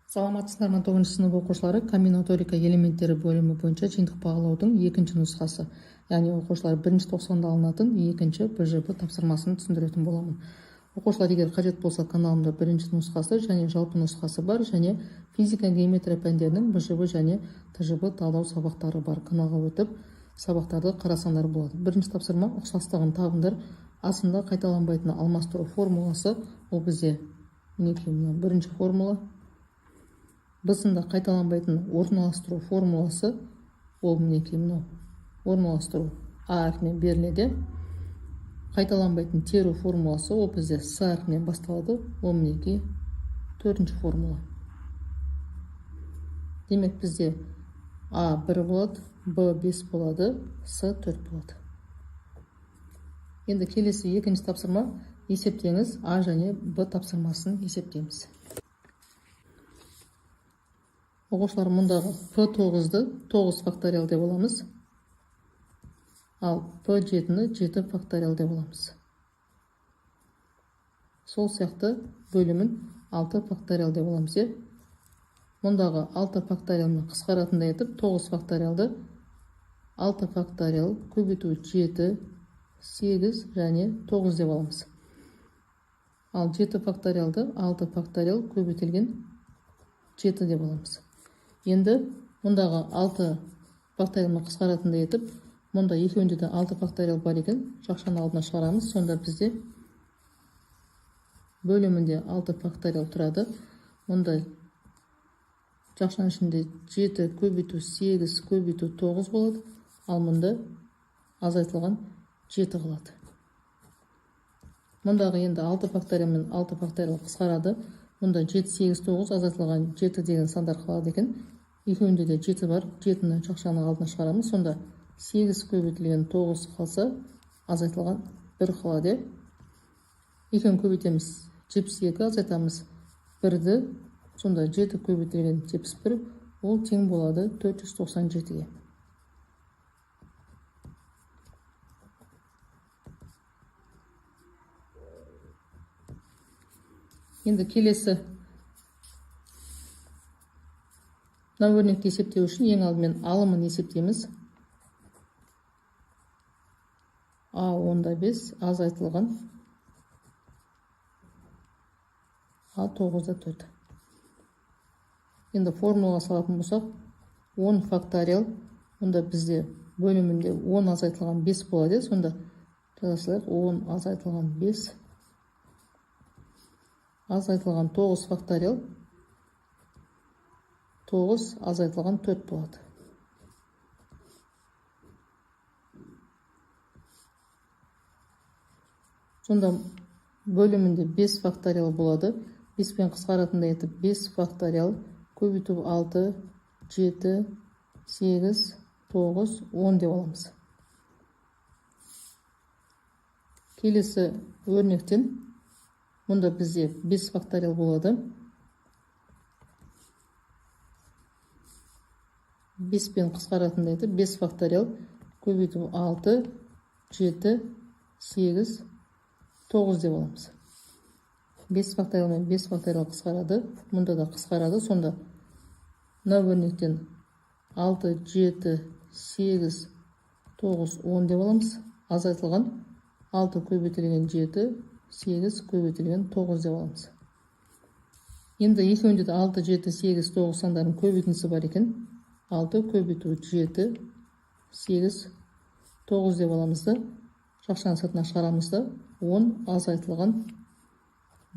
Саламатсыздар ма 9 сынып оқушылары, комбинаторика элементтері бөлімі бойынша жиынтық бағалаудың екінші нұсқасы. Яғни оқушылар бірінші тоқсанда алынатын екінші БЖБ тапсырмасын түсіндіретін боламын. Оқушылар егер қажет болса, каналымда бірінші нұсқасы және жалпы нұсқасы бар, және физика геометрия пәндерінің БЖБ және ТЖБ талдау сабақтары бар. Каналға өтіп сабақтарды қарасаңдар болады. Бірінші тапсырма ұқсастығын табыңдар. Астында қайталанбайтын алмастыру формуласы. Ол бізде мінекей бірінші формула. Бысында қайталанбайтын орналастыру формуласы. Ол мінекей мынау орналастыру А әрпімен беріледі. Қайталанбайтын теру формуласы. Ол бізде С әрпімен басталады. Ол мінекей төртінші формула. Демек бізде А 1 болады, Б 5 болады, С 4 болады. Енді келесі екінші тапсырма. Есептеңіз. А және Б тапсырмасын есептейміз. Оқушылар, мұндағы P9-ды 9 факториал деп аламыз. Ал P7-ні 7 факториал деп аламыз. Сол сияқты бөлімін 6 факториал деп аламыз. Мұндағы 6 факториалмен қысқаратындай етіп 9 факториалды 6 факториал көбейту 7, 8 және 9 деп аламыз. Ал 7 факториалды 6 факториал көбейтілген 7 деп аламыз. Енді мұндағы 6 факториалмен қысқаратындай етіп, мұнда екеуінде де 6 факториал бар екен, жақшаны алдына шығарамыз. Сонда бізде бөлімінде 6 факториал тұрады. Мұнда жақшаның ішінде 7 көбейту 8 көбейту 9 болады. Ал мұнда азайтылған 7 қалады. Мұндағы енді 6 факториалмен 6 факториал қысқарады. Мұнда 7, 8, 9 азайтылған 7 деген сандар қалады екен. Екеуінде де 7 бар. 7-ні жақшаның алдына шығарамыз. Сонда 8 көбейтілген 9 қалса, азайтылған 1 қалады. Екеуін көбейтеміз. 72 азайтамыз 1-ді. Сонда 7 көбейтілген 71, ол тең болады 497-ге. Енді келесі мына өрнекті есептеу үшін ең алдымен алымын есептейміз. А 10-5 азайтылған А 9-4. Енді формулаға салатын болсақ, 10 факториал, онда бізде бөлімінде 10 азайтылған 5 болады. Сонда жазасылайық, 10 азайтылған 5 азайтылған 9 факториал, 9 азайтылған 4 болады. Сонда бөлімінде 5 факториал болады. 5 пен қысқаратындай етіп 5 факториал көбейту 6, 7, 8, 9, 10 деп аламыз. Келесі өрнектен мұнда бізде 5 факториал болады. 5 пен қысқаратындай етіп 5 факториал көбейту 6, 7, 8, 9 деп аламыз. 5 факториал мен 5 факториал қысқарады. Мұнда да қысқарады. Сонда мына өрнектен 6, 7, 8, 9, 10 деп аламыз. Азайтылған 6 көбейтілген 7, 8 көбейтілген 9 деп аламыз. Енді екеуінде де 6, 7, 8, 9 сандарын көбейтіндісі бар екен. 6 көбейту 7, 8, 9 деп аламызды. Жақшаның сыртына шығарамызды. 10 азайтылған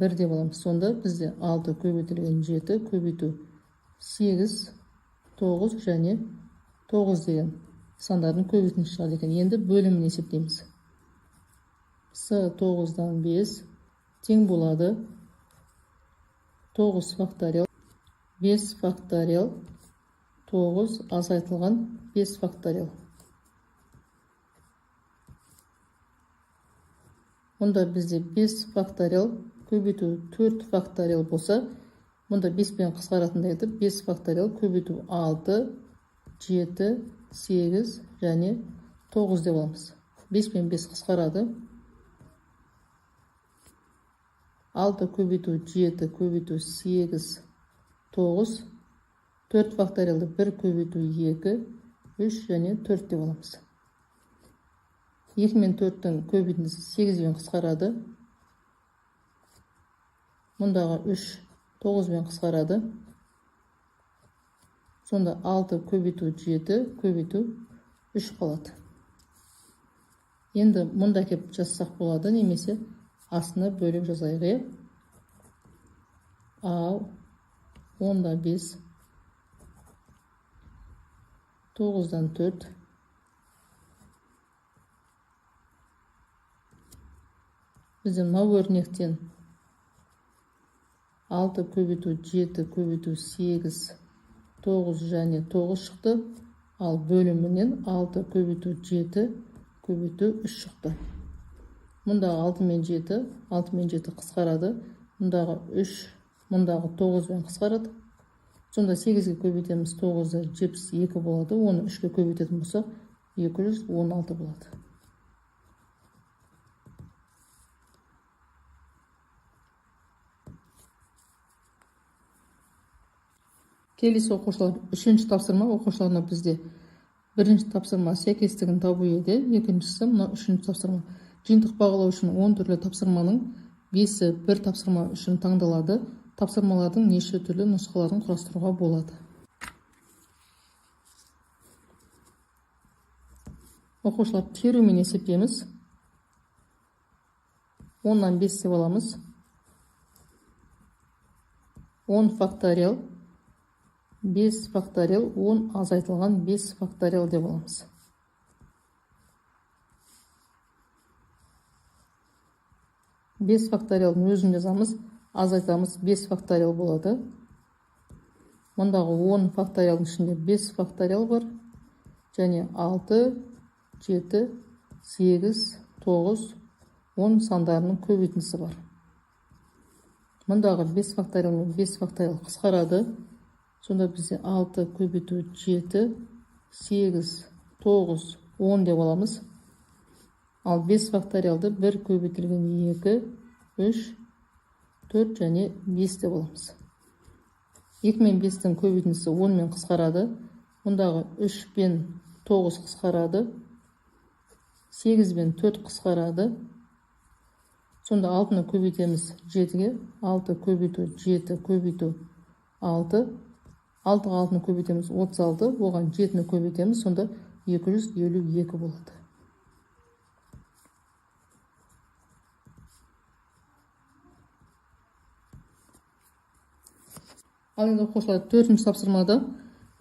1 деп аламыз. Сонда бізде 6 көбейтілген 7 көбейту 8, 9 және 9 деген сандардың көбейтіндісі шығады екен. Енді бөлімін есептейміз. С 9-дан 5 тең болады 9 факториал, 5 факториал, 9 азайтылған 5 факториал. Мұнда бізде 5 факториал көбейту 4 факториал болса, мұнда 5 пен қысқаратындай етіп 5 факториал көбейту 6, 7, 8 және 9 деп аламыз. 5 пен 5 қысқарады. 6 көбейту 7 көбейту 8 9, 4 факториалды 1 көбейту 2, 3 және 4 деп аламыз. 2 мен 4-тің көбейтіндісі 8 бен қысқарады. Мұндағы 3 9 бен қысқарады. Сонда 6 көбейту 7 көбейту 3 қалады. Енді мұнда кеп жазсақ болады, немесе астына бөліп жазайық. Ал 10-да 5, 9-дан 4, біздің мынау өрнектен 6 көбейту 7 көбейту 8, 9 және 9 шықты. Ал бөлімінен 6 көбейту 7 көбейту 3 шықты. Мұндағы 6 мен 7 қысқарады. Мұндағы 3, мұндағы 9 бен қысқарады. Сонда 8-ге көбейтеміз 9-ды 72 болады. Оны 3-ге көбейтетін болсақ 216 болады. Келесі оқушылар, 3-ші тапсырма оқушыларына бізде 1-ші тапсырма сәйкестігін табу еді. Екіншісі мына 3-ші тапсырма. Жиынтық бағалау үшін 10 түрлі тапсырманың 5-і бір тапсырма үшін таңдалады. Тапсырмалардың неше түрлі нұсқаларын құрастыруға болады. Оқушылар, теоремін есептейміз. 10-нан 5 деп аламыз. 10 факториал 5 факториал 10 азайтылған 5 факториал деп аламыз. Бес факториалдың өзін жазамыз, азайтамыз 5 факториал болады. Мұндағы 10 факториалдың ішінде 5 факториал бар. Және 6, 7, 8, 9, 10 сандарының көбейтіндісі бар. Мұндағы 5 факториал мен 5 факториал қысқарады. Сонда бізде 6 көбейту 7, 8, 9, 10 деп аламыз. Ал 5 факториалды 1 көбейтілген 2, 3, 4 және 5 деп аламыз. 2 мен 5-тің көбейтіндісі 10 мен қысқарады. Мұндағы 3 пен 9 қысқарады. 8 бен 4 қысқарады. Сонда 6-ны көбейтеміз 7-ге. 6 көбейту 7 көбейту 6. 6-ға 6-ны көбейтеміз 36. Оған 7-ні көбейтеміз. Сонда 252 болады. Ал енді оқушылар, 4-ші тапсырмада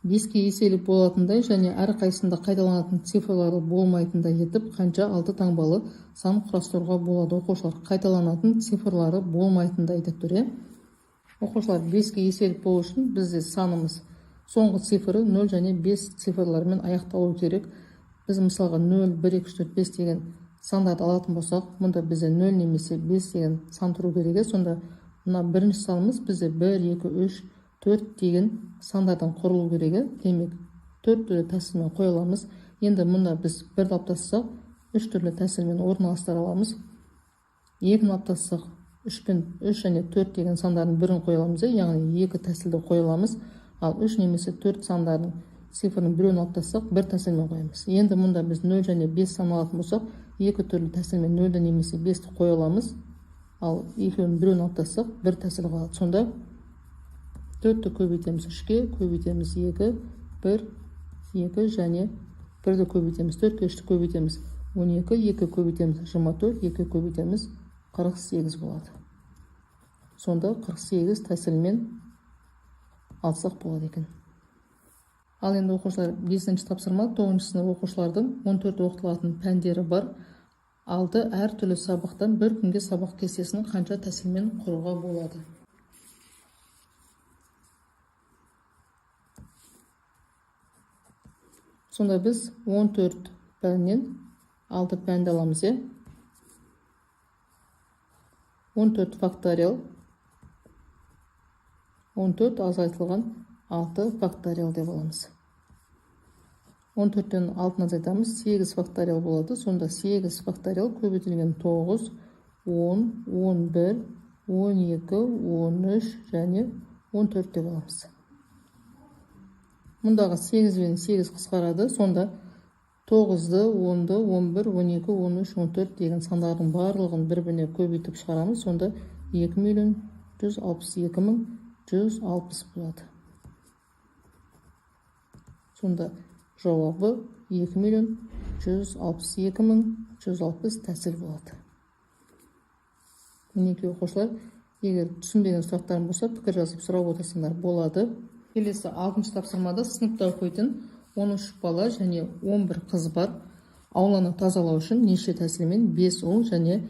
5-ке еселік болатындай және әрқайсында қайталанатын цифрлары болмайтындай етіп қанша 6 таңбалы сан құрастыруға болады. Оқушылар, қайталанатын цифрлары болмайтындай деп тұр. Оқушылар, 5-ке еселік болу үшін бізде санымыз соңғы цифры 0 және 5 цифрларымен аяқталу керек. Біз мысалға 0, 1, 2, 3, 4, 5 деген сандарды алатын болсақ, мұнда бізде 0 немесе 5 деген сан тұру керек. Сонда мына бірінші санымыз бізде 1, 2, 3, 4 деген сандардан құрылу керек. Демек 4 түрлі тәсілмен қоя аламыз. Енді мұнда біз 1-ді алып тастасақ 3 түрлі тәсілмен орналастыра аламыз. 2-ні алып тастасақ 3 және 4 деген сандардың бірін қоя аламыз. Яғни 2 тәсілді қоя аламыз. Ал 3 немесе 4 сандардың цифрының біреуін алып тастасақ 1 тәсілмен қоямыз. Енді мұнда біз 0 және 5 сан алатын болсақ 2 түрлі тәсілмен 0-ді немесе 5-ті қоя аламыз. Ал екеуінің біреуін алып тастасақ 1 тәсіл қалады. Сонда 4-ті көбейтеміз 3-ке, көбейтеміз 2, 1, 2 және 1-ді көбейтеміз 4-ке, 3-ті көбейтеміз 12, 2 көбейтеміз 24, 2 көбейтеміз 48 болады. Сонда 48 тәсілмен алсақ болады екен. Ал енді оқушылар, 5-ші тапсырма, 9-шы сынып оқушылардың 14 оқытылатын пәндері бар. 6 әр түрлі сабақтан бір күнге сабақ кестесін қанша тәсілмен құруға болады. Сонда біз 14 пәннен 6 пәнді аламыз. 14 факториал, 14 азайтылған 6 факториал деп аламыз. 14-тен 6-ны азайтамыз, 8 факториал болады. Сонда 8 факториал көбейтілген 9, 10, 11, 12, 13 және 14 деп аламыз. Мұндағы 8 бен 8 қысқарады. Сонда 9-ды, 10-ды, 11, 12, 13, 14 деген сандардың барлығын бір-біріне көбейтіп шығарамыз. Сонда 2.162.160 болады. Сонда жауабы 2.162.160 тәсіл болады. Мінекей оқушылар, егер түсінбеген сұрақтарың болса, пікір жазып сұрап отырсаңдар болады. Келесі 6-шы тапсырмада сыныпта оқитын 13 бала және 11 қыз бар. Ауланы тазалау үшін неше тәсілмен 5 ұл және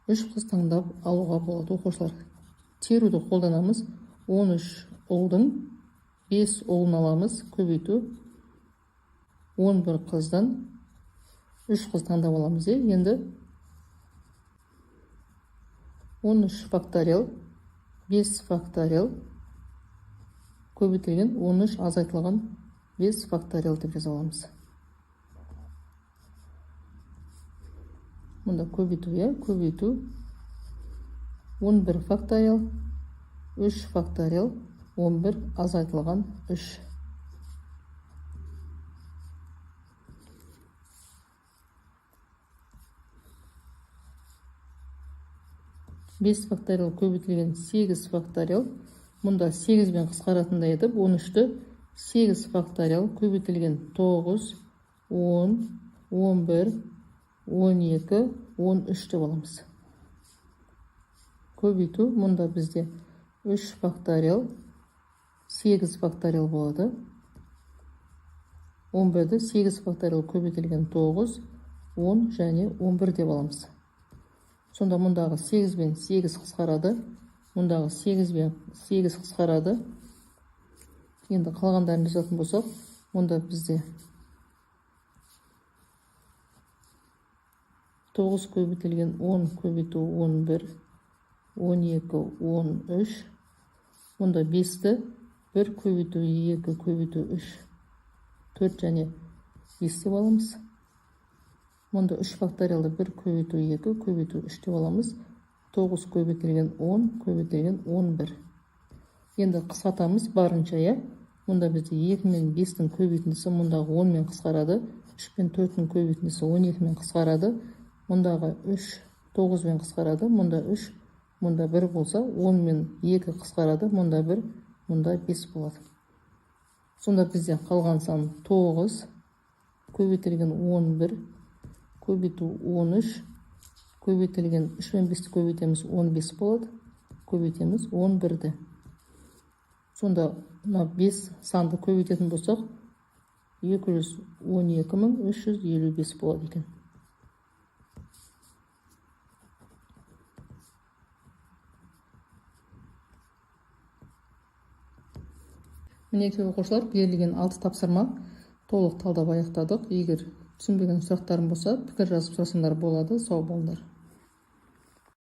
3 қыз таңдап алуға болады. Оқушылар, теруді қолданамыз. 13 ұлдың 5 ұлын аламыз, көбейту 11 қыздан 3 қыз таңдап аламыз. Енді 13 факториал 5 факториал көбейтілген 13 азайтылған 5 факториал деп жаза аламыз. Мұнда көбейту 11 факториал 3 факториал 11 азайтылған 3. 5 факториал көбейтілген 8 факториал. Мұнда 8 бен қысқаратындай етіп, 13-ті 8 факториал көбейтілген 9, 10, 11, 12, 13 деп аламыз. Көбейту, мұнда бізде 3 факториал 8 факториал болады. 11-ді 8 факториал көбейтілген 9, 10 және 11 деп аламыз. Сонда мұндағы 8 бен 8 қысқарады. Мұндағы 8 бен 8 қысқарады. Енді қалғандарын жазатын болсақ, мұнда бізде 9 көбейтілген 10 көбейту 11, 12, 13. Мұнда 5-ті 1 көбейту 2 көбейту 3, 4 және 5 деп аламыз. Мұнда 3 факториалды 1 көбейту 2 көбейту 3 деп аламыз. 9 көбейтілген 10 көбейтілген 11. Енді қысқартамыз барынша. Мұнда бізде 2 мен 5-тің көбейтіндісі мұндағы 10 мен қысқарады. 3 пен 4-тің көбейтіндісі 12 мен қысқарады. Мұндағы 3 9 мен қысқарады. Мұнда 3, мұнда 1 болса, 10 мен 2 қысқарады. Мұнда 1, мұнда 5 болады. Сонда бізде қалған сан 9 көбейтілген 11 көбейту 13 көбейтілген 3 мен 5-ті көбейтеміз 15 болады. Көбейтеміз 11-ді. Сонда 5 санды көбейтетін болсақ 212.355 болады екен. Мінекей оқушылар, берілген 6 тапсырма толық талдап аяқтадық. Егер түсінбеген сұрақтарым болса, пікір жазып сұрасаңдар болады. Сау болыңдар.